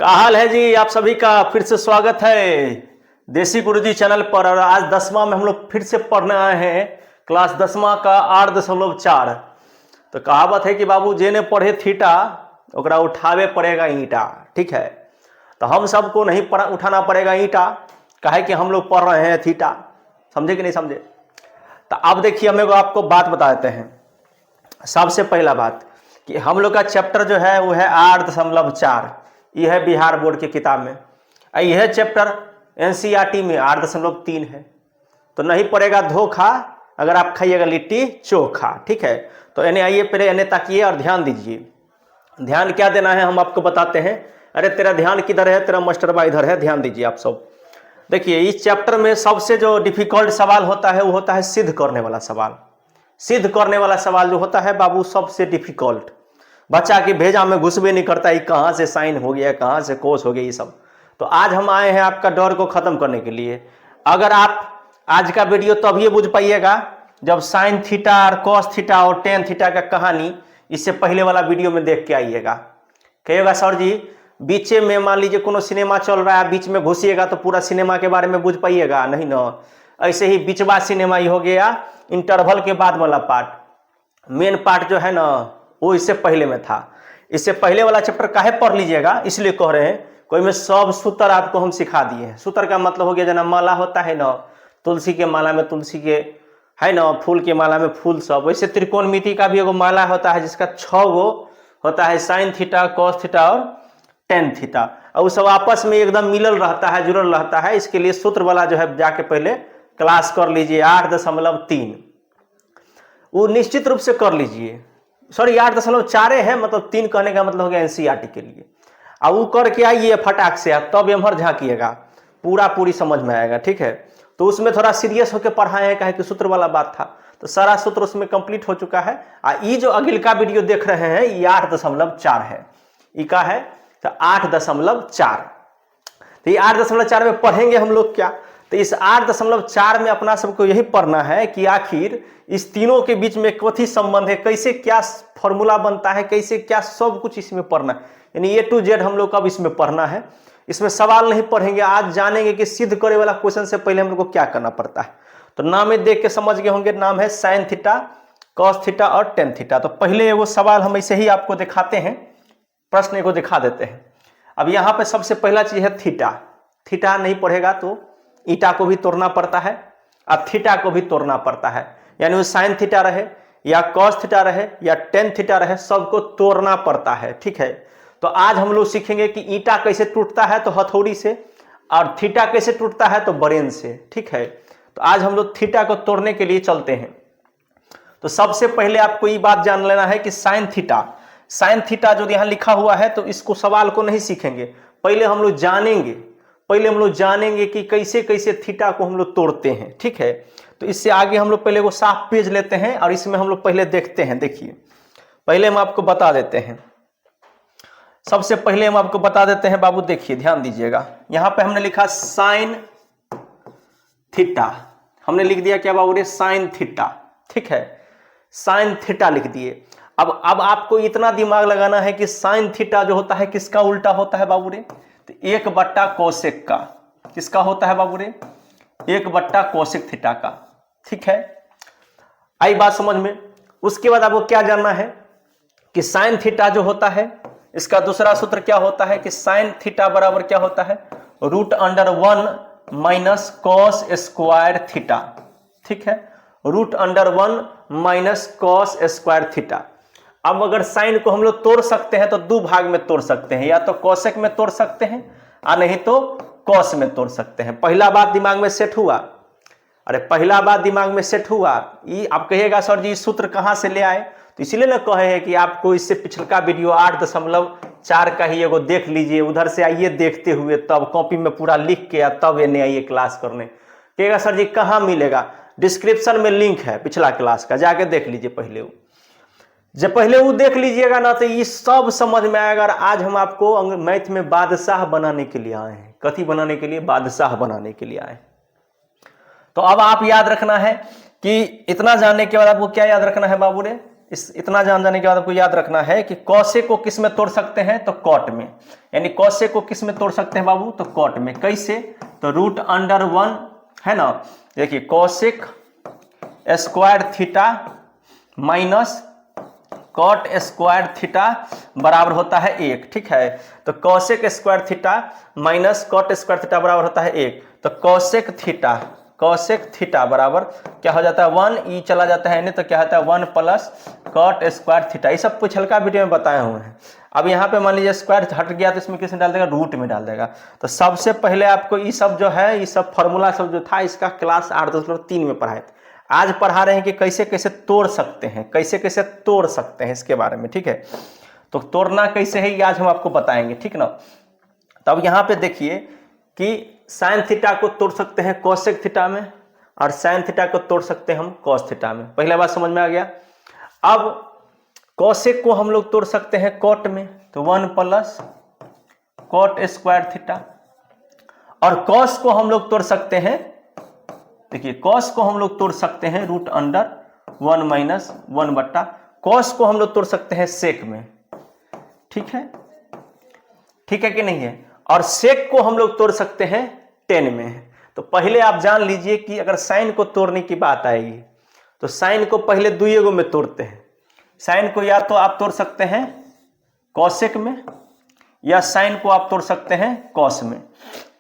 क्या हाल है जी। आप सभी का फिर से स्वागत है देसी गुरुजी चैनल पर। और आज 10वां में हम लोग फिर से पढ़ने आए हैं क्लास 10वां का 8.4। तो कहावत है कि बाबू जेने पढ़े थीटा ओकरा उठावे पड़ेगा ईंटा। ठीक है, तो हम सबको नहीं उठाना पड़ेगा ईंटा, काहे कि हम लोग पढ़ रहे हैं थीटा। समझे कि नहीं समझे? तो अब देखिए, हम लोग आपको बात बता देते हैं। सबसे पहला बात कि हम लोग का चैप्टर जो है वो है 8.4। यह है बिहार बोर्ड की किताब में। यह चैप्टर एनसीईआरटी में 8.3 है। तो नहीं पड़ेगा धोखा अगर आप खाइएगा लिट्टी चोखा। ठीक है, तो इन्हें आइए पहले इन्हें ताकिए और ध्यान दीजिए। ध्यान क्या देना है हम आपको बताते हैं। अरे तेरा ध्यान किधर है, तेरा मास्टरबा इधर है, ध्यान दीजिए आप सब। देखिए, इस चैप्टर में सबसे जो डिफिकल्ट सवाल होता है वो होता है सिद्ध करने वाला सवाल। सिद्ध करने वाला सवाल जो होता है बाबू सबसे डिफिकल्ट, बच्चा की भेजा में घुसबे नहीं करता, ये कहाँ से साइन हो गया, कहाँ से कोस हो गया, ये सब। तो आज हम आए हैं आपका डर को खत्म करने के लिए। अगर आप आज का वीडियो तभी बुझ पाइएगा जब साइन थीटा और कॉस थीटा और टेन थीटा का कहानी इससे पहले वाला वीडियो में देख के आइएगा। कहिएगा सर जी बीचे में मान लीजिए कोनो सिनेमा चल रहा है, बीच में घुसिएगा तो पूरा सिनेमा के बारे में बुझ पाइएगा नहीं ना। ऐसे ही बीचवा सिनेमा ही हो गया, इंटरवल के बाद वाला पार्ट। मेन पार्ट जो है ना वो इससे पहले में था। इससे पहले वाला चैप्टर काहे पढ़ लीजिएगा, इसलिए कह रहे हैं कोई में सब सूत्र आपको हम सिखा दिए हैं। सूत्र का मतलब हो गया जना माला होता है ना, तुलसी के माला में तुलसी के है ना, फूल के माला में फूल सब। वैसे त्रिकोणमिति का भी एगो माला होता है जिसका 6 गो होता है, साइन थीटा, कॉस थीटा और टेन थीटा। और वो सब आपस में एकदम मिलल रहता है, जुड़ल रहता है। इसके लिए सूत्र वाला जो है जाके पहले क्लास कर लीजिए 8.3। वो निश्चित रूप से कर लीजिए। सॉरी 8.4 है, मतलब 3 कहने का मतलब हो गया एनसीईआरटी के लिए। अब वो करके आइए फटाक से, तब एमहर झाँकिएगा, पूरी समझ में आएगा। ठीक है, तो उसमें थोड़ा सीरियस होकर पढ़ाए हैं, कहे कि सूत्र वाला बात था, तो सारा सूत्र उसमें कंप्लीट हो चुका है। ये जो अगिल का वीडियो देख रहे हैं ये 8.4 है। ये का है तो 8.4। तो ये 8.4 में पढ़ेंगे हम लोग क्या, तो इस 8.4 में अपना सबको यही पढ़ना है कि आखिर इस तीनों के बीच में कथी संबंध है, कैसे क्या फॉर्मूला बनता है, कैसे क्या सब कुछ इसमें पढ़ना है। यानी A to Z हम लोग कब इसमें पढ़ना है। इसमें सवाल नहीं पढ़ेंगे, आज जानेंगे कि सिद्ध करे वाला क्वेश्चन से पहले हम लोग को क्या करना पड़ता है। तो नाम देख के समझ गए होंगे, नाम है साइन थीटा, कॉस थीटा और टेन थीटा। तो पहले एगो सवाल हम ऐसे ही आपको दिखाते हैं, प्रश्न को दिखा देते हैं। अब यहाँ पे सबसे पहला चीज है थीटा। थीटा नहीं पढ़ेगा तो ईटा को भी तोड़ना पड़ता है और थीटा को भी तोड़ना पड़ता है। यानी वो साइन थीटा रहे या कॉस थीटा रहे या टेन थीटा रहे, सबको तोड़ना पड़ता है। ठीक है, तो आज हम लोग सीखेंगे कि ईटा कैसे टूटता है तो हथौड़ी से, और थीटा कैसे टूटता है तो ब्रेन से। ठीक है, तो आज हम लोग थीटा को तोड़ने के लिए चलते हैं। तो सबसे पहले आपको ये बात जान लेना है कि साइन थीटा जो यहाँ लिखा हुआ है, तो इसको सवाल को नहीं सीखेंगे, पहले हम लोग जानेंगे कि कैसे कैसे थीटा को हम लोग तोड़ते हैं। ठीक है, तो इससे आगे हम लोग पहले वो साफ पेज लेते हैं और इसमें हम लोग पहले देखते हैं। देखिए, पहले हम आपको बता देते हैं, सबसे पहले हम आपको बता देते हैं बाबू। देखिए ध्यान दीजिएगा, यहाँ पे हमने लिखा साइन थीटा, हमने लिख दिया क्या बाबू रे, साइन थीटा। ठीक है, साइन थीटा लिख दिए। अब आपको इतना दिमाग लगाना है कि साइन थीटा जो होता है किसका उल्टा होता है बाबू रे, तो 1/कोसेक का। किसका होता है बाबू रे, 1/कोसेक थीटा का। ठीक है, आई बात समझ में। उसके बाद आपको क्या जानना है कि साइन थीटा जो होता है इसका दूसरा सूत्र क्या होता है कि साइन थीटा बराबर क्या होता है, √1 - कॉस स्क्वायर थीटा। ठीक है, √1 - कॉस स्क्वायर थीटा। अब अगर साइन को हम लोग तोड़ सकते हैं तो 2 भाग में तोड़ सकते हैं, या तो कोसेक में तोड़ सकते हैं और नहीं तो कॉस में तोड़ सकते हैं। पहला बात दिमाग में सेट हुआ। अरे पहला बात दिमाग में सेट हुआ। ये आप कहिएगा सर जी सूत्र कहाँ से ले आए, तो इसीलिए ना कहे हैं कि आपको इससे पिछला वीडियो 8.4 का ही एगो देख लीजिए, उधर से आइए देखते हुए, तब कॉपी में पूरा लिख के तब एने आइए क्लास करने। कहिएगा सर जी कहाँ मिलेगा, डिस्क्रिप्शन में लिंक है पिछला क्लास का, जाके देख लीजिए पहले। जब पहले वो देख लीजिएगा ना तो ये सब समझ में आएगा। आज हम आपको मैथ में बादशाह बनाने के लिए आए हैं। कथी बनाने के लिए, बादशाह बनाने के लिए आए। तो अब आप याद रखना है कि इतना जानने के बाद आपको क्या याद रखना है बाबू रे, इतना जान जाने के बाद आपको याद रखना है कि कौशे को किस में तोड़ सकते हैं, तो कॉट में। यानी कौशे को किस में तोड़ सकते हैं बाबू, तो कॉट में। कैसे, तो रूट अंडर 1 है ना। देखिए cosec square theta minus cot square theta बराबर होता है 1। ठीक है, तो cosec square theta minus cot square theta बराबर होता है 1। तो कौशिक थीटा बराबर क्या हो जाता है 1, ई चला जाता है नहीं तो क्या होता है 1 प्लस कॉट स्क्वायर थीटा। ये सब कुछ हल्का वीडियो में बताए हुए हैं। अब यहाँ पे मान लीजिए स्क्वायर हट गया तो इसमें किस में डाल देगा, रूट में डाल देगा। तो सबसे पहले आपको ये सब जो है, ये सब फॉर्मूला सब जो था इसका क्लास 8.3 में पढ़ाए थे। आज पढ़ा रहे हैं कि कैसे कैसे तोड़ सकते हैं, कैसे कैसे तोड़ सकते हैं इसके बारे में। ठीक है, तो तोड़ना कैसे है ये आज हम आपको बताएंगे, ठीक ना। तब यहाँ पे देखिए कि साइन थीटा को तोड़ सकते हैं कोसेक थीटा में, और साइन थीटा को तोड़ सकते हैं हम कॉस थीटा में। पहला बात समझ में आ गया। अब कोसेक को हम लोग तोड़ सकते हैं कॉट में, तो 1 प्लस कॉट स्क्वायर थीटा। और कॉस को हम लोग तोड़ सकते हैं, देखिए कॉस को हम लोग तोड़ सकते हैं रूट अंडर 1 माइनस 1 बट्टा। कॉस को हम लोग तोड़ सकते हैं सेक में। ठीक है कि नहीं है। और सेक को हम लोग तोड़ सकते हैं टेन में। तो पहले आप जान लीजिए कि अगर साइन को तोड़ने की बात आएगी तो साइन को पहले दुइगो में तोड़ते हैं। साइन को या तो आप तोड़ सकते हैं कॉसेक में, या साइन को आप तोड़ सकते हैं कॉस में।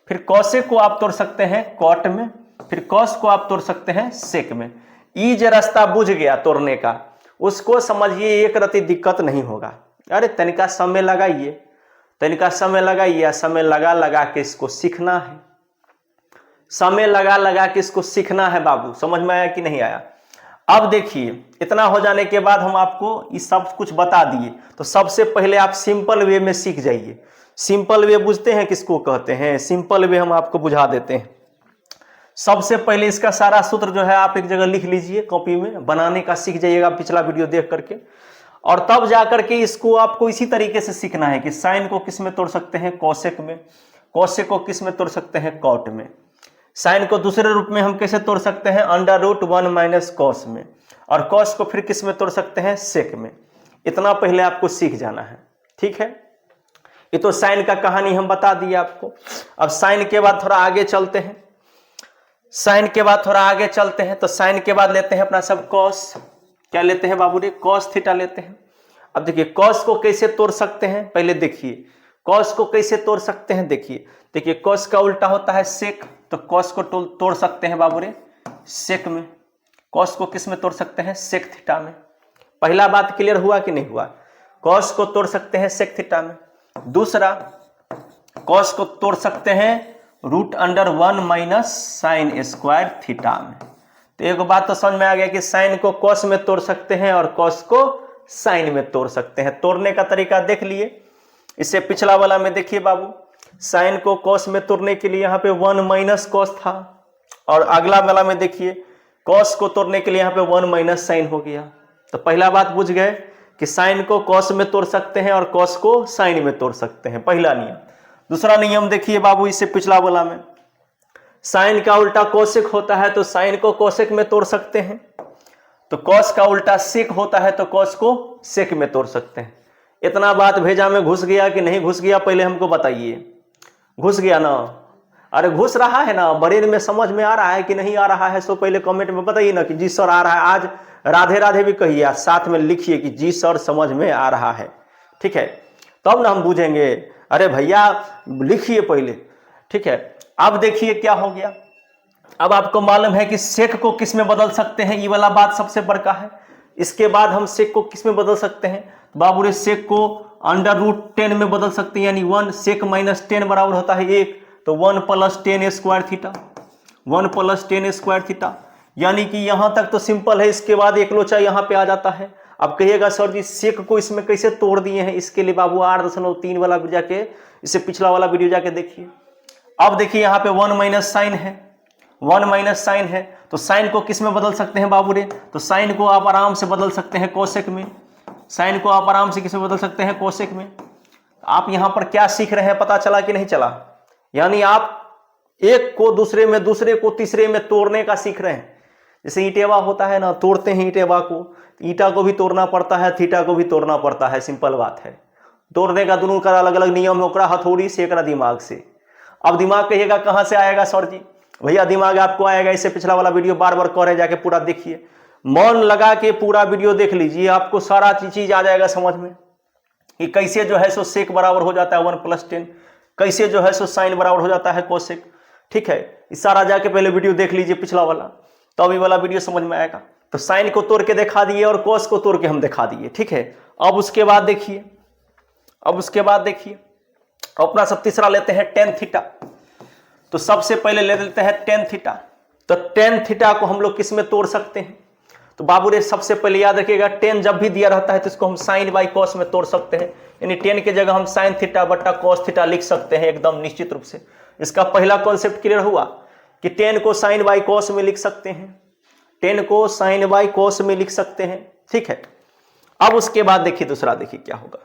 फिर कॉसेक को आप तोड़ सकते हैं कॉट में, फिर कॉस को आप तोड़ सकते हैं सेक में। ये जो रास्ता बुझ गया तोड़ने का, उसको समझिए एक रति दिक्कत नहीं होगा। अरे तनिका समय लगाइए, तनिका समय लगाइए, या समय लगा के इसको सीखना है। समय लगा के इसको सीखना है बाबू। समझ में आया कि नहीं आया। अब देखिए इतना हो जाने के बाद हम आपको ये सब कुछ बता दिए, तो सबसे पहले आप सिंपल वे में सीख जाइए। सिंपल वे बुझते हैं किसको कहते हैं, सिंपल वे हम आपको बुझा देते हैं। सबसे पहले इसका सारा सूत्र जो है आप एक जगह लिख लीजिए, कॉपी में बनाने का सीख जाइएगा पिछला वीडियो देख करके। और तब जाकर के इसको आपको इसी तरीके से सीखना है कि साइन को किस में तोड़ सकते हैं, कोसेक में। कोसेक को किस में तोड़ सकते हैं, कॉट में। साइन को दूसरे रूप में हम कैसे तोड़ सकते हैं, अंडर रूट 1 माइनस कॉस में। और कॉस को फिर किस में तोड़ सकते हैं, सेक में। इतना पहले आपको सीख जाना है। ठीक है, ये तो साइन का कहानी हम बता दिए आपको। अब साइन के बाद थोड़ा आगे चलते हैं। साइन के बाद थोड़ा आगे चलते हैं तो साइन के बाद लेते हैं अपना सब कॉस। क्या लेते हैं बाबू रे, कॉस थीटा लेते हैं। अब देखिए कॉस को कैसे तोड़ सकते हैं, पहले देखिए कॉस को कैसे तोड़ सकते हैं। देखिए कॉस का उल्टा होता है सेक, तो कॉस को तोड़ सकते हैं बाबू रे सेक में। कॉस को किस में तोड़ सकते हैं, सेक थीटा में। पहला बात क्लियर हुआ कि नहीं हुआ। कॉस को तोड़ सकते हैं सेक थीटा में। दूसरा, कॉस को तोड़ सकते हैं root under 1 minus sine square theta में। तो एक बात तो समझ में आ गया कि साइन को कॉस में तोड़ सकते हैं और कॉस को साइन में तोड़ सकते हैं। तोड़ने का तरीका देख लिए। इससे पिछला वाला में देखिए बाबू, साइन को कॉस में तोड़ने के लिए यहाँ पे 1 माइनस कॉस था, और अगला वाला में देखिए कॉस को तोड़ने के लिए यहाँ पे 1 माइनस साइन हो गया। तो पहला बात बुझ गए कि साइन को कॉस में तोड़ सकते हैं और कॉस को साइन में तोड़ सकते हैं, पहला नियम। दूसरा नियम देखिए बाबू, इससे पिछला वाला में साइन का उल्टा कोसेक होता है तो साइन को कोसेक में तोड़ सकते हैं। तो कॉस का उल्टा सेक होता है तो कॉस को सेक में तोड़ सकते हैं। इतना बात भेजा में घुस गया कि नहीं घुस गया, पहले हमको बताइए। घुस गया ना? अरे घुस रहा है ना, ब्रेन में समझ में आ रहा है कि नहीं आ रहा है? सो पहले कमेंट में बताइए ना कि जी सर आ रहा है। आज राधे राधे भी कहिए, साथ में लिखिए कि जी सर समझ में आ रहा है। ठीक है, तब ना हम बूझेंगे। अरे भैया लिखिए पहले। ठीक है, अब देखिए क्या हो गया। अब आपको मालूम है कि सेक को किस में बदल सकते हैं, ये वाला बात सबसे बड़का है। इसके बाद हम सेक को किस में बदल सकते हैं, बाबू रे सेक को अंडर रूट 10 में बदल सकते हैं। यानी 1 सेक माइनस 10 बराबर होता है 1, तो 1 plus 10 square theta. 1 plus 10 square theta. यानी कि यहां तक तो सिंपल है। इसके बाद एक लोचा यहां पे आ जाता है। अब कहिएगा सर जी सेक को इसमें कैसे तोड़ दिए हैं, इसके लिए बाबू 8.3 वाला जाके, इससे पिछला वाला वीडियो जाके देखिए। अब देखिए यहाँ पे 1 माइनस साइन है, 1 माइनस साइन है, तो साइन को किस में बदल सकते हैं बाबू रे, तो साइन को आप आराम से बदल सकते हैं कोसेक में। साइन को आप आराम से किस में बदल सकते हैं, कोसेक में। आप यहाँ पर क्या सीख रहे हैं, पता चला कि नहीं चला? यानी आप एक को दूसरे में, दूसरे को तीसरे में तोड़ने का सीख रहे हैं। जैसे ईंटेवा होता है ना, तोड़ते हैं ईंटेवा को, ईंटा को भी तोड़ना पड़ता है, थीटा को भी तोड़ना पड़ता है, सिंपल बात है। तोड़ने का दोनों का अलग अलग नियम है, ओकरा हथौड़ी से एकरा दिमाग से। अब दिमाग कहिएगा कहाँ से आएगा सर जी? भैया दिमाग आपको आएगा, इससे पिछला वाला वीडियो बार बार कर रहे, जाके पूरा देखिए, मन लगा के पूरा वीडियो देख लीजिए, आपको सारा चीज आ जाएगा समझ में कि कैसे जो है सो सेक बराबर हो जाता है 1+10, कैसे जो है सो साइन बराबर हो जाता है कोसेक। ठीक है, इस सारा जाके पहले वीडियो देख लीजिए पिछला वाला, तो अभी वाला वीडियो समझ में आएगा। तो साइन को तोड़ के दिखा दिए और कोस को तोड़ के हम दिखा दिए। ठीक है, अब उसके बाद देखिए, अपना सब तीसरा लेते हैं टेन थीटा। तो सबसे पहले ले लेते हैं टेन थीटा। तो टेन थीटा को हम लोग किस में तोड़ सकते हैं? तो बाबू रे सबसे पहले याद रखिएगा, टेन जब भी दिया रहता है तो इसको हम साइन बाई कॉस में तोड़ सकते हैं, यानी टेन की जगह हम साइन थीटा बट्टा कॉस थीटा लिख सकते हैं एकदम निश्चित रूप से। इसका पहला कॉन्सेप्ट क्लियर हुआ कि टेन को साइन बाई कॉस में लिख सकते हैं, टेन को साइन बाई कॉस में लिख सकते हैं। ठीक है, अब उसके बाद देखिए दूसरा, देखिए क्या होगा।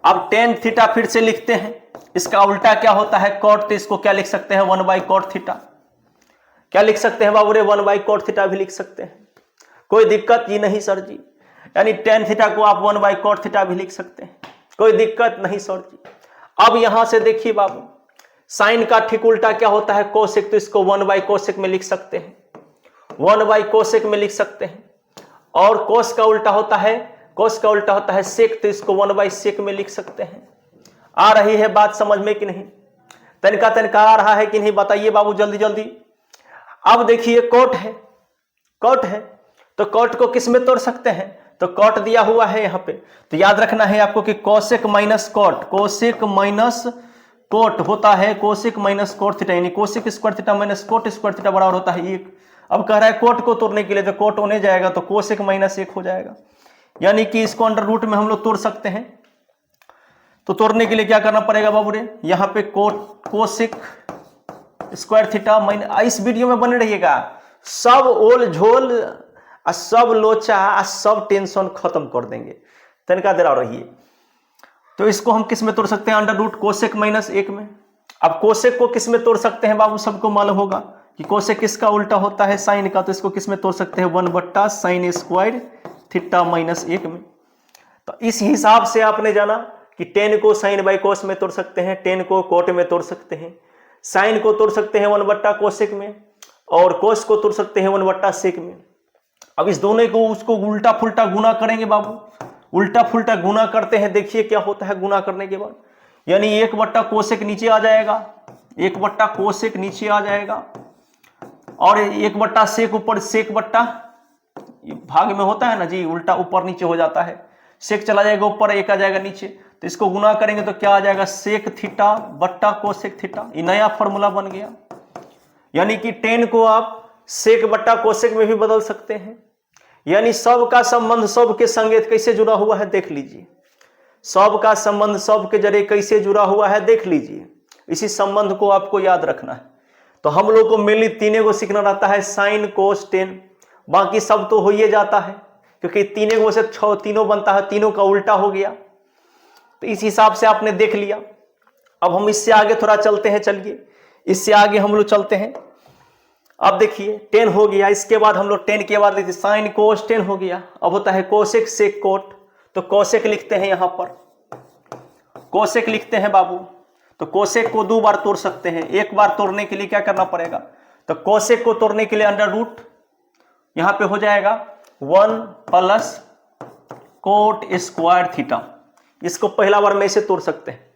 अब टेन थीटा फिर से लिखते हैं, इसका उल्टा क्या होता है कॉट, तो इसको क्या लिख सकते हैं 1/cot थीटा। क्या लिख सकते हैं बाबू रे? 1/cot थीटा भी लिख सकते हैं, कोई दिक्कत ही नहीं सर जी। यानी टेन थीटा को आप 1/cot थीटा भी लिख सकते हैं, कोई दिक्कत नहीं सर जी। अब यहां से देखिए बाबू, साइन का ठीक उल्टा क्या होता है कोसेक, तो इसको 1/कोसेक में लिख सकते हैं, 1/कोसेक में लिख सकते हैं। और कोस का उल्टा होता है सेक, तो इसको 1/सेक में लिख सकते हैं। आ रही है बात समझ में कि नहीं? तनका आ रहा है कि नहीं बताइए बाबू जल्दी जल्दी। अब देखिए कोट है, तो कोट को किस में तोड़ सकते हैं? तो कोट दिया हुआ है यहाँ पे, तो याद रखना है आपको कि कोसेक माइनस कोट होता है कोसेक माइनस कोट थीटा, यानी cosec square theta minus cot square theta बराबर होता है 1। अब कह रहा है कोट को तोड़ने के लिए, तो कोट होने जाएगा तो कोसेक माइनस 1 हो जाएगा, यानी कि इसको अंडर रूट में हम लोग तोड़ सकते हैं। तो तोड़ने के लिए क्या करना पड़ेगा बाबू रे? यहाँ पे कोसेक स्क्वायर थीटा माइनस, इस वीडियो में बने रहिएगा, सब ओल झोल सब लोचा सब टेंशन खत्म कर देंगे, तनका देर रहिए। तो इसको हम किस में तोड़ सकते हैं? अंडर रूट कोसेक माइनस 1 में। अब कोसेक को किस में तोड़ सकते हैं बाबू? सबको मालूम होगा कि कोसेक किसका उल्टा होता है साइन का, तो इसको किस में तोड़ सकते हैं 1/sin स्क्वायर थीटा माइनस 1 में। तो इस हिसाब से आपने जाना कि टेन को साइन बाई कोस में तोड़ सकते हैं, टेन को कोट में तोड़ सकते हैं, साइन को तोड़ सकते हैं 1/कोसेक में, और कोस को तोड़ सकते हैं 1/सेक में। अब इस दोनों को उसको उल्टा फुल्टा गुना करेंगे बाबू, उल्टा फुल्टा गुना करते हैं, देखिए क्या होता है गुना करने के बाद, यानी 1/कोसेक नीचे आ जाएगा, 1/कोसेक नीचे आ जाएगा, और 1/सेक ऊपर, सेक बट्टा भाग में होता है ना जी, उल्टा ऊपर नीचे हो जाता है, सेक चला जाएगा ऊपर, एक आ जाएगा नीचे, तो इसको गुना करेंगे तो क्या आ जाएगा सेक थीटा बट्टा कोसेक थीटा। ये नया फॉर्मूला बन गया, यानी कि टेन को आप सेक बट्टा कोसेक में भी बदल सकते हैं। यानी सब का संबंध सब के संगे कैसे जुड़ा हुआ है देख लीजिए, सब का संबंध सब के जरिए कैसे जुड़ा हुआ है देख लीजिए। इसी संबंध को आपको याद रखना है। तो हम लोग को मेनली तीनों को सीखना रहता है, साइन कोस टेन, बाकी सब तो हो ही जाता है, क्योंकि तीनों को से तीनों बनता है, तीनों का उल्टा हो गया। तो इस हिसाब से आपने देख लिया। अब हम इससे आगे थोड़ा चलते हैं, चलिए इससे आगे हम लोग चलते हैं। अब देखिए 10 हो गया, इसके बाद हम लोग 10 के बाद लिखते साइन कोस 10 हो गया। अब होता है कोसेक सेक कोट, तो कोसेक लिखते हैं, यहां पर कोसेक लिखते हैं बाबू। तो कोसेक को 2 बार तोड़ सकते हैं, एक बार तोड़ने के लिए क्या करना पड़ेगा? तो कोसेक को तोड़ने के लिए अंडर रूट यहां पे हो जाएगा 1+कोट स्क्वायर थीटा। इसको पहला बार में से तोड़ सकते हैं,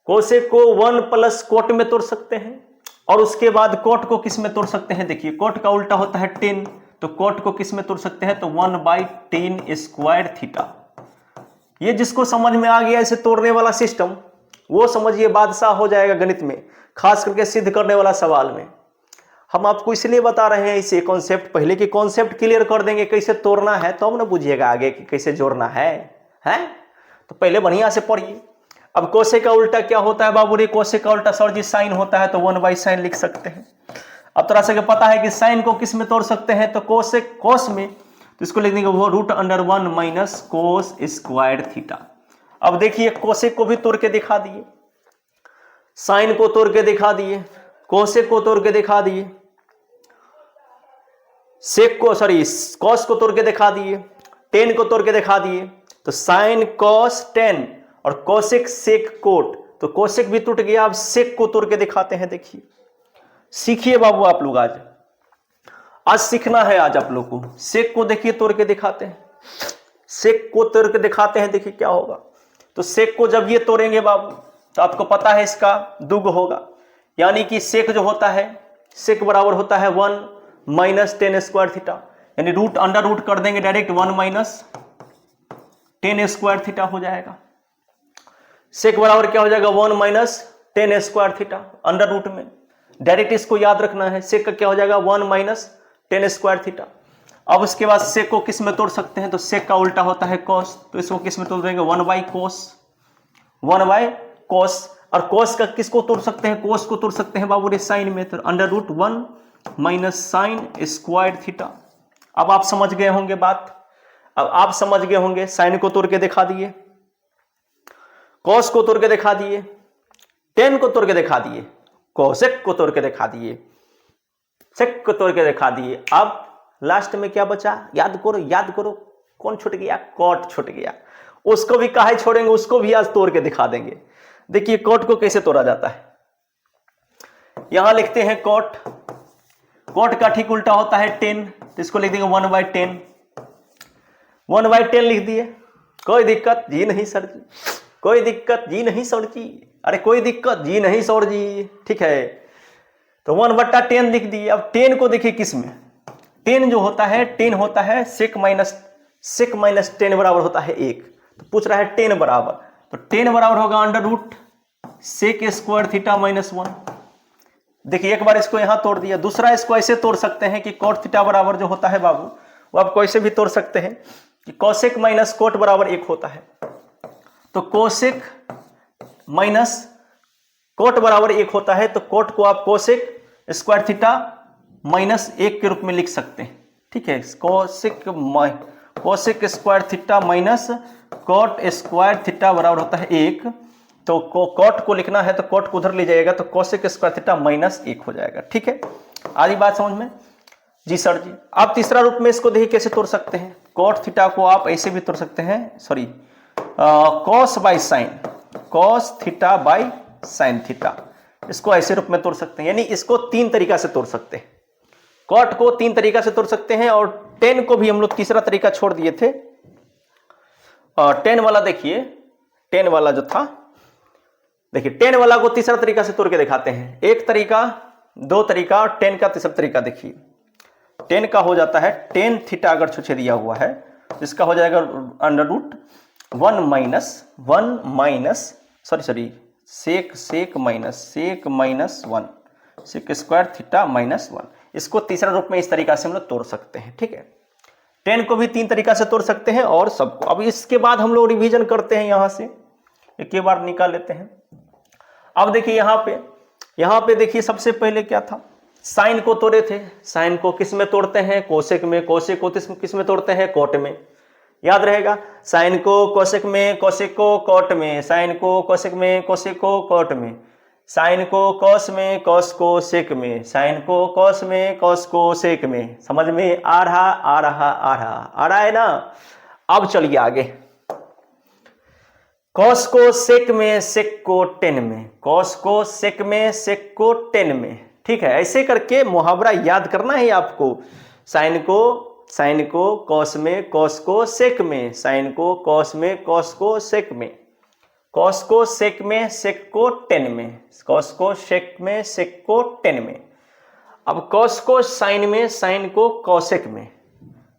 कोसेक को 1+कोट में तोड़ सकते हैं, और उसके बाद कोट को किस में तोड़ सकते हैं? देखिए कोट का उल्टा होता है 10, तो कोट को किस में तोड़ सकते हैं? तो 1/10 स्क्वायर थीटा। ये जिसको समझ में आ गया इसे तोड़ने वाला सिस्टम, वो समझिए बादशाह हो जाएगा गणित में, खास करके सिद्ध करने वाला सवाल में। हम आपको इसलिए बता रहे हैं इसे कॉन्सेप्ट, पहले की कॉन्सेप्ट क्लियर कर देंगे कैसे तोड़ना है, तो हम ना बुझिएगा आगे कि कैसे जोड़ना है। तो पहले बढ़िया से पढ़िए। अब कोसेक का उल्टा क्या होता है बाबू रे? कोसेक का उल्टा सर जी साइन होता है, तो 1/sin लिख सकते हैं। अब थोड़ा सा पता है कि साइन को किस में तोड़ सकते हैं? तो कोसेक कोस में, तो इसको लिख देंगे वो √1 - कोस स्क्वायर थीटा। अब देखिए कोसेक को भी तोड़ के दिखा दिए, साइन को तोड़ के दिखा दिए, कोसेक को तोड़ के दिखा दिए। सेक को सॉरी कॉस को तोड़ के दिखा दिए, टेन को तोड़ के दिखा दिए, तो साइन कॉस टेन और कोसेक सेक कोट, तो कोसेक भी टूट गया। अब सेक को तोड़ के दिखाते हैं, देखिए सीखिए बाबू आप लोग, आज सीखना है आज आप लोग को। सेक को देखिए तोड़ के दिखाते हैं, सेक को तोड़ के दिखाते हैं, देखिए क्या होगा। तो सेक को जब ये तोड़ेंगे बाबू तो आपको पता है इसका दुग होगा, यानी कि सेक जो होता है, सेक बराबर होता है 1 माइनस टेन स्क्वायर थीटा, यानी रूट अंडर रूट कर देंगे direct 1 minus tan square theta हो जाएगा। सेक बराबर क्या हो जाएगा 1 minus tan square theta, under root में डायरेक्ट इसको याद रखना है। सेक का क्या हो जाएगा 1 माइनस टेन स्क्वायर थीटा। अब उसके बाद सेक को किस में तोड़ सकते हैं, तो सेक का उल्टा होता है कॉस, तो इसको किस में तोड़ देंगे 1 बाई कोस, 1 बाई कोस। और कोस का किसको तोड़ सकते हैं, कोस को तोड़ सकते हैं बाबू रे साइन में, तो under root 1 minus sine square theta. अब आप समझ गए होंगे बात, अब आप समझ गए होंगे। साइन को तोड़ के दिखा दिए, कॉस को तोड़ के दिखा दिए, टेन को तोड़ के दिखा दिए, कोसेक को तोड़ के दिखा दिए, सेक को तोड़ के दिखा दिए। अब लास्ट में क्या बचा, याद करो याद करो, कौन छूट गया, कॉट छूट गया। उसको भी काहे छोड़ेंगे, उसको भी आज तोड़ के दिखा देंगे। देखिए कॉट को कैसे तोड़ा जाता है, यहां लिखते हैं कॉट, कॉट का ठीक उल्टा होता है 10, तो इसको लिख देंगे 1 बाई 10, 1 बाई 10 लिख दिए। कोई दिक्कत जी नहीं सर जी, कोई दिक्कत जी नहीं सर जी, अरे कोई दिक्कत जी नहीं सर जी, ठीक है। तो 1/10 लिख दिए। अब 10 को देखिए किस में, 10 जो होता है 10 होता है सेक माइनस 10 बराबर होता है 1, तो पूछ रहा है 10 बराबर, तो 10 बराबर होगा under root sec square theta minus 1। देखिए एक बार इसको यहां तोड़ दिया, दूसरा इसको ऐसे तोड़ सकते हैं कि कॉट थीटा बराबर जो होता है बाबू, वो आप कैसे भी तोड़ सकते हैं कि कोसेक माइनस कोट बराबर 1 होता है, तो कोसेक माइनस कोट बराबर 1 होता है, तो कोट को आप कोसेक स्क्वायर थीटा माइनस 1 के रूप में लिख सकते हैं, ठीक है। Cosec square theta minus cot square theta बराबर होता है 1, तो कोट को लिखना है तो कोट को उधर ले जाएगा, तो कोसेक स्क्वायर थीटा माइनस 1 हो जाएगा, ठीक है। आधी बात समझ में जी सर जी। अब तीसरा रूप में इसको देखिए कैसे तोड़ सकते हैं, कोट थीटा को आप ऐसे भी तोड़ सकते हैं, sorry cos by sine, cos theta by sine theta, इसको ऐसे रूप में तोड़ सकते हैं। यानी इसको 3 तरीका से तोड़ सकते हैं, कॉट को 3 तरीका से तोड़ सकते हैं, और 10 को भी हम लोग तीसरा तरीका छोड़ दिए थे। और 10 वाला देखिए, 10 वाला जो था, देखिए 10 वाला को तीसरा तरीका से तोड़ के दिखाते हैं। एक तरीका, 2 तरीका, और 10 का तीसरा तरीका देखिए। 10 का हो जाता है टेन थीटा अगर छुछे दिया हुआ है, तो इसका हो जाएगा under root 1 minus sec minus 1 sec square theta minus 1। इसको तीसरा रूप में इस तरीका से हम लोग तोड़ सकते हैं, ठीक है। 10 को भी 3 तरीका से तोड़ सकते हैं और सबको। अब इसके बाद हम लोग रिवीजन करते हैं, यहां से एक बार निकाल लेते हैं। अब देखिए यहां पे देखिए सबसे पहले क्या था, साइन को तोड़े थे। साइन को किस में तोड़ते हैं, कोसेक में, कोसेक को किस में तोड़ते हैं, कोट में, याद रहेगा। साइन को कोसेक में, कोसेक को कोट में, साइन को कोसेक में, कोसेक को कोट में, साइन को कॉस में, कॉस को सेक में, साइन को कॉस में, कॉस को सेक में। समझ में आ रहा है ना। अब चलिए आगे, कॉस को सेक में, सेक को टेन में, कॉस को सेक में, सेक को टेन में, ठीक है। ऐसे करके मुहावरा याद करना है आपको। साइन को कॉस में, कॉस को सेक में, साइन को कॉस में, कॉस को सेक में, कॉस को सेक में, सेक को टेन में, कॉस को सेक में, सेक को टेन में। अब कॉस को साइन में, साइन को कॉसेक में,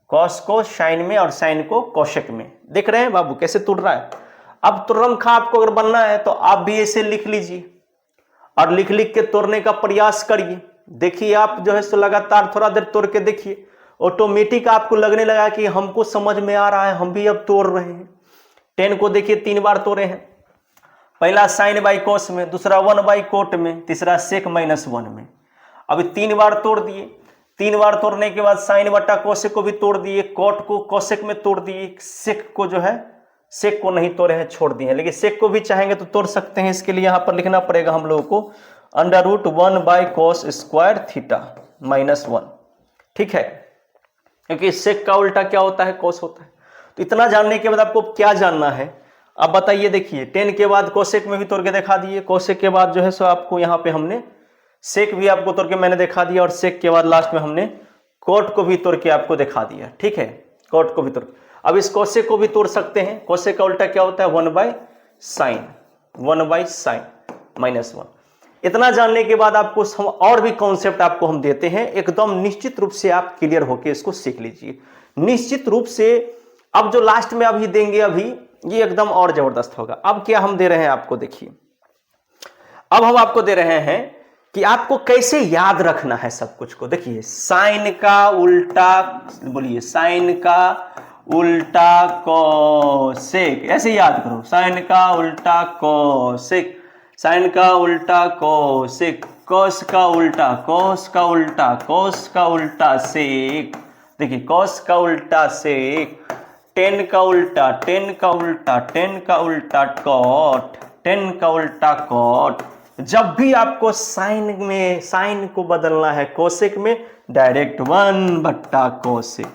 कॉस को साइन में और साइन को कॉसेक में। देख रहे हैं बाबू कैसे तोड़ रहा है। अब तुरंत आपको अगर बनना है तो आप भी ऐसे लिख लीजिए और लिख के तोड़ने का प्रयास करिए। देखिए आप जो है सो लगातार थोड़ा देर तोड़ के देखिए, ऑटोमेटिक आपको लगने लगा कि हमको समझ में आ रहा है, हम भी अब तोड़ रहे हैं। 10 को देखिए 3 बार तोड़े हैं, पहला साइन बाई कोस में, दूसरा 1 बाई कोट में, तीसरा सेक माइनस 1 में। अभी 3 बार तोड़ दिए। 3 बार तोड़ने के बाद साइन बटा कोसेक को भी तोड़ दिए, कोट को कोसेक में तोड़ दिए, सेक को जो है सेक को नहीं तोड़े हैं, छोड़ दिए हैं, लेकिन सेक को भी चाहेंगे तो तोड़ सकते हैं। इसके लिए यहां पर लिखना पड़ेगा हम लोगों को under root 1 by cos square theta minus 1, ठीक है। क्योंकि सेक का उल्टा क्या होता है, कोस होता है। तो इतना जानने के बाद आपको क्या जानना है अब बताइए। देखिए 10 के बाद कोसेक में भी तोड़ के दिखा दिए, कोसेक के बाद जो है सो आपको यहाँ पे हमने सेक भी आपको तोड़ के मैंने दिखा दिया, और सेक के बाद लास्ट में हमने कोट को भी तोड़ के आपको दिखा दिया, ठीक है, कोट को भी तोड़। अब इस कोसेक को भी तोड़ सकते हैं। कोसेक का उल्टा क्या होता है, 1/sin, 1/sin -1। इतना जानने के बाद आपको हम और भी कॉन्सेप्ट आपको हम देते हैं, एकदम निश्चित रूप से आप क्लियर होके इसको सीख लीजिए निश्चित रूप से। अब जो लास्ट में अभी देंगे अभी ये एकदम और जबरदस्त होगा। अब क्या हम दे रहे हैं आपको, देखिए अब हम आपको दे रहे हैं कि आपको कैसे याद रखना है सब कुछ को। देखिए साइन का उल्टा, बोलिए साइन का उल्टा कोसेक, ऐसे याद करो, साइन का उल्टा कोसेक, साइन का उल्टा कोसेक, कोस का उल्टा, कोस का उल्टा, कोस का उल्टा सेक। देखिए कोस का उल्टा सेक, 10 का उल्टा, 10 का उल्टा, 10 का उल्टा कॉट, 10 का उल्टा कॉट। जब भी आपको साइन में साइन को बदलना है कोसेक में, डायरेक्ट 1/कोसेक,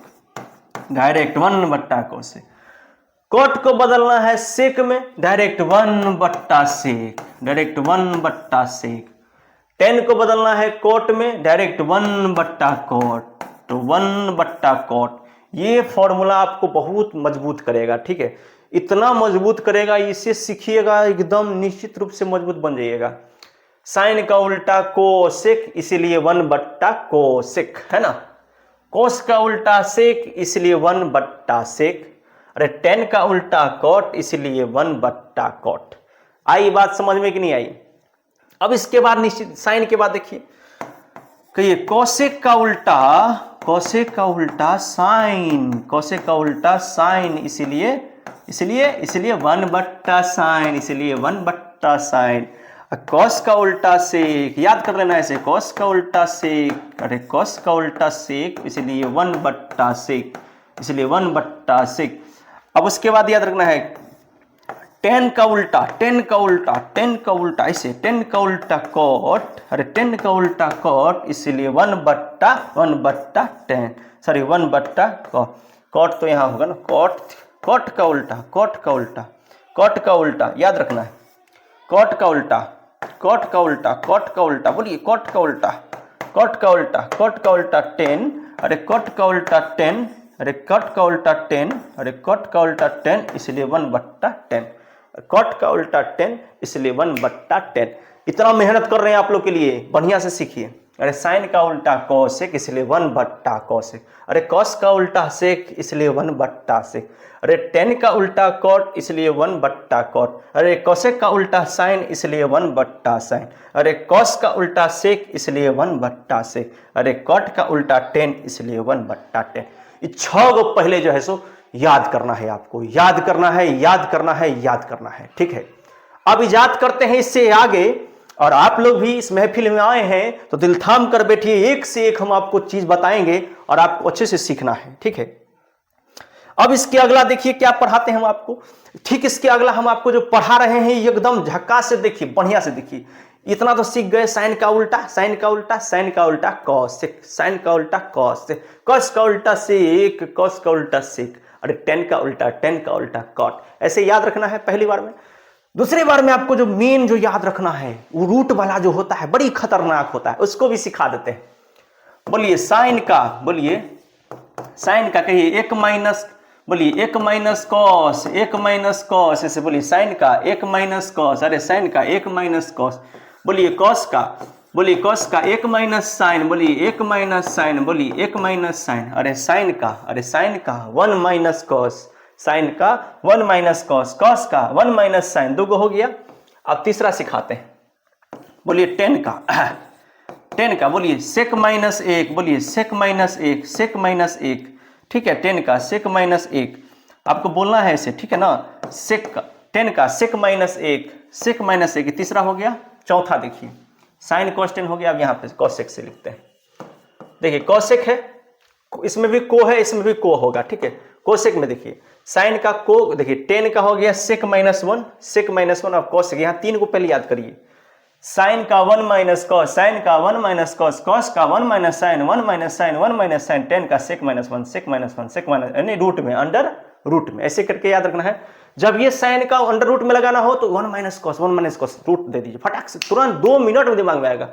डायरेक्ट 1/कोसेक। कोट को बदलना है सेक में, डायरेक्ट 1/सेक, डायरेक्ट 1/सेक। 10 को बदलना है कोट में, डायरेक्ट 1/कोट, तो 1/कोट। ये फॉर्मूला आपको बहुत मजबूत करेगा, ठीक है, इतना मजबूत करेगा, इसे सीखिएगा एकदम निश्चित रूप से मजबूत बन जाइएगा। साइन का उल्टा कोसेक इसीलिए 1/कोसेक, है ना। कोस का उल्टा सेक इसलिए 1/सेक। अरे 10 का उल्टा कोट इसलिए 1/कोट। आई बात समझ में कि नहीं आई। अब इसके बाद निश्चित साइन के बाद देखिए, कहिए कोसेक का उल्टा, कोसेक का उल्टा साइन, कोसेक का उल्टा साइन इसलिए इसलिए इसलिए 1/साइन, इसलिए 1/साइन। कॉस का उल्टा सेक, याद कर लेना ऐसे, कॉस का उल्टा सेक, अरे कॉस का उल्टा सेक इसलिए 1/सेक, इसलिए 1/सेक। अब उसके बाद याद रखना है 10 का उल्टा, 10 का उल्टा, 10 का उल्टा, ऐसे 10 का उल्टा कोट, अरे 10 का उल्टा कोट इसलिए 1/10, सॉरी 1/कोट, कोट तो यहाँ होगा ना, कोट, कोट का उल्टा, कोट का उल्टा, कोट का उल्टा, याद रखना है, कोट का उल्टा, कोट का उल्टा, कोट का उल्टा, बोलिए कोट का उल्टा, कोट का उल्टा, कोट का उल्टा 10, अरे कोट का उल्टा 10, अरे कोट का उल्टा 10, अरे कोट का उल्टा 10 इसलिए 1/10, कोट का उल्टा 10 इसलिए 1/10। इतना मेहनत कर रहे हैं आप लोग के लिए, बढ़िया से सीखिए। अरे साइन का उल्टा कोसेक इसलिए 1/कोसेक, अरे कॉस का उल्टा सेक इसलिए 1/सेक, अरे 10 का उल्टा कोट इसलिए 1/कोट, अरे कोसेक का उल्टा साइन इसलिए 1/साइन, अरे कॉस का उल्टा सेक इसलिए 1/सेक, अरे कोट का उल्टा 10 इसलिए 1/10। ये 6 गो पहले जो है सो याद करना है, आपको याद करना है, याद करना है, याद करना है, ठीक है। अब याद करते हैं इससे आगे, और आप लोग भी इस महफिल में आए हैं तो दिल थाम कर बैठिए, एक से एक हम आपको चीज बताएंगे और आपको अच्छे से सीखना है, ठीक है। अब इसके अगला देखिए क्या पढ़ाते हैं हम आपको, ठीक इसके अगला हम आपको जो पढ़ा रहे हैं एकदम झक्कास से देखिए, बढ़िया से देखिए। इतना तो सीख गए, साइन का उल्टा, साइन का उल्टा, साइन का उल्टा कॉसेक, साइन का उल्टा कॉसेक, कॉस का उल्टा सेक, कॉस का उल्टा सेक, अरे 10 का उल्टा, 10 का उल्टा कॉट। ऐसे याद रखना है पहली बार में। दूसरी बार में आपको जो मेन जो याद रखना है वो रूट वाला जो होता है, बड़ी खतरनाक होता है, उसको भी सिखा देते हैं। बोलिए साइन का, बोलिए साइन का, कहिए 1 माइनस, बोलिए 1 माइनस कॉस, 1 माइनस कॉस, ऐसे बोलिए साइन का 1 माइनस कॉस, अरे साइन का 1 माइनस कॉस, बोलिए कॉस का, बोलिए कॉस का 1 माइनस साइन, बोलिए 1 माइनस साइन, बोलिए 1 माइनस साइन, अरे साइन का, अरे साइन का 1 माइनस कॉस, साइन का 1 माइनस कॉस, कॉस का 1 माइनस साइन, 2 हो गया। अब तीसरा सिखाते हैं, बोलिए 10 का, 10 का, बोलिए सेक माइनस 1, बोलिए सेक माइनस 1, सेक माइनस 1, ठीक है। 10 का सेक माइनस 1 आपको बोलना है ऐसे, ठीक है ना। सेक का 10 का सेक माइनस 1, सेक माइनस 1, तीसरा हो गया। चौथा देखिए साइन कॉस 10 हो गया। अब यहाँ पे कॉसेक से लिखते हैं, देखिए कॉसेक है, इसमें भी को है, इसमें भी को होगा, ठीक है। कोसेक में देखिए साइन का को, देखिए 10 का हो गया सेक माइनस 1, सेक माइनस 1 और कोसेक, यहाँ 3 को पहले याद करिए, साइन का 1 माइनस कॉस, साइन का 1 माइनस कॉस, कॉस का 1 minus sine, 1 minus sine, 1 minus sine, tan का sec minus 1, sec minus 1, sec minus यानी रूट में, अंडर रूट में, ऐसे करके याद रखना है। जब ये साइन का अंडर रूट में लगाना हो तो 1 minus cos, 1 minus cos root दे दीजिए, फटाक से तुरंत 2 मिनट में दिमाग में आएगा।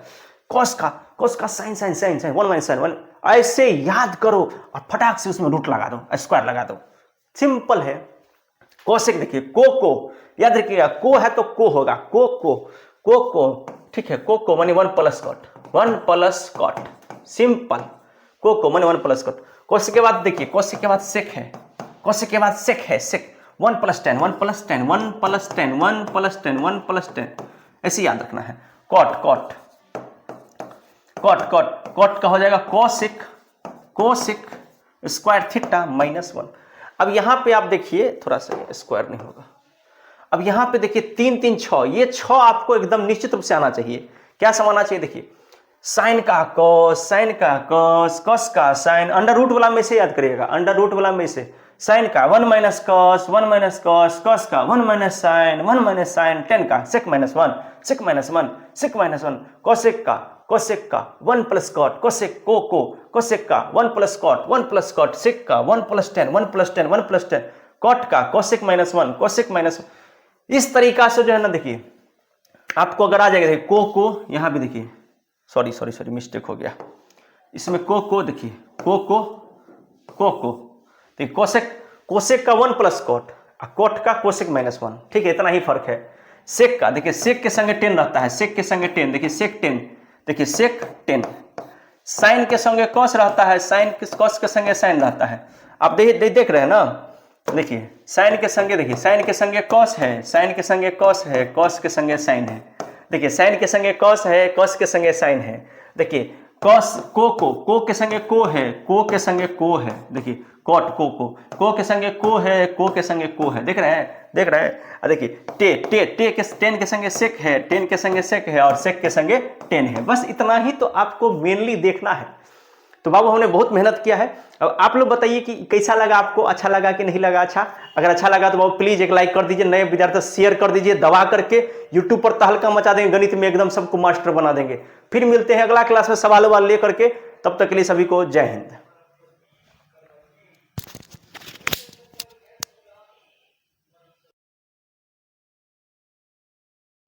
कॉस का sine sine sine sine, 1 minus sine 1, ऐसे याद करो और फटाक से उसमें रूट लगा दो, स्क्वायर लगा दो, सिंपल है। कोसेक देखिए, को याद रखिएगा, को है तो को होगा, को ठीक है, को माने 1 plus cot, 1 plus cot, simple. को माने 1 प्लस कॉट। कोसेक के बाद देखिए, कोसेक के बाद सेक है, कोसेक के बाद सेक है, सेक 1 plus 10, 1 plus 10, 1 plus 10, 1 plus 10, 1 plus 10, ऐसे याद रखना है। कॉट का हो जाएगा कोसेक स्क्वायर थीटा माइनस 1। अब यहां पे आप देखिए, थोड़ा सा स्क्वायर नहीं होगा। अब यहां पे देखिए 3 3 6, ये 6 आपको एकदम निश्चित रूप से आना चाहिए। क्या समाना चाहिए? देखिए साइन का कॉस, साइन का कॉस, कॉस का साइन, अंडर रूट वाला में से याद करिएगा, अंडर रूट वाला में से साइन का 1 minus cos, 1 minus cos, cos का 1 minus sine, 1 minus sine, tan का sec minus 1, sec minus 1, sec minus 1, cosec का 1 प्लस कॉट, कोसेक कोसेक का 1 plus cot, 1 plus cot, sec का 1 प्लस 10, 1 प्लस 10, 1 प्लस 10, कॉट का cosec minus 1, cosec minus 1। इस तरीका से जो है ना, देखिए आपको अगर आ जाएगा, देखिए को यहां भी देखिए, सॉरी मिस्टेक हो गया, इसमें को देखिए, को देखिए, कोसेक का 1 प्लस कॉट, कॉट का कोसेक माइनस 1, ठीक है, इतना ही फर्क है। सेक का देखिए, सेक के संगे 10 रहता है, सेक के संगे 10, देखिए सेक 10, देखिए सेक 10, साइन के संगे कॉस रहता है, साइन के कॉस के संगे साइन रहता है। आप देख रहे हैं ना, देखिए साइन के संगे, देखिए साइन के संगे कॉस है, साइन के संगे कॉस है, कॉस के संगे साइन है, देखिए साइन के संगे कॉस है, कॉस के संगे साइन है, देखिए कॉस को के संगे को है, को के संगे को है, देखिए कॉट को के संगे को है, को के संगे को है, देख रहे हैं देखिए टे के 10 के संगे सेक है, 10 के संगे सेक है और सेक के संगे 10 है। बस इतना ही तो आपको मेनली देखना है। तो बाबू हमने बहुत मेहनत किया है। अब आप लोग बताइए कि कैसा लगा आपको, अच्छा लगा कि नहीं लगा? अगर अच्छा लगा तो बाबू प्लीज एक लाइक कर दीजिए, नए विद्यार्थी शेयर कर दीजिए, दबा करके यूट्यूब पर तहलका मचा देंगे, गणित में एकदम सबको मास्टर बना देंगे। फिर मिलते हैं अगला क्लास में सवाल लेकर के, तब तक के लिए सभी को जय हिंद।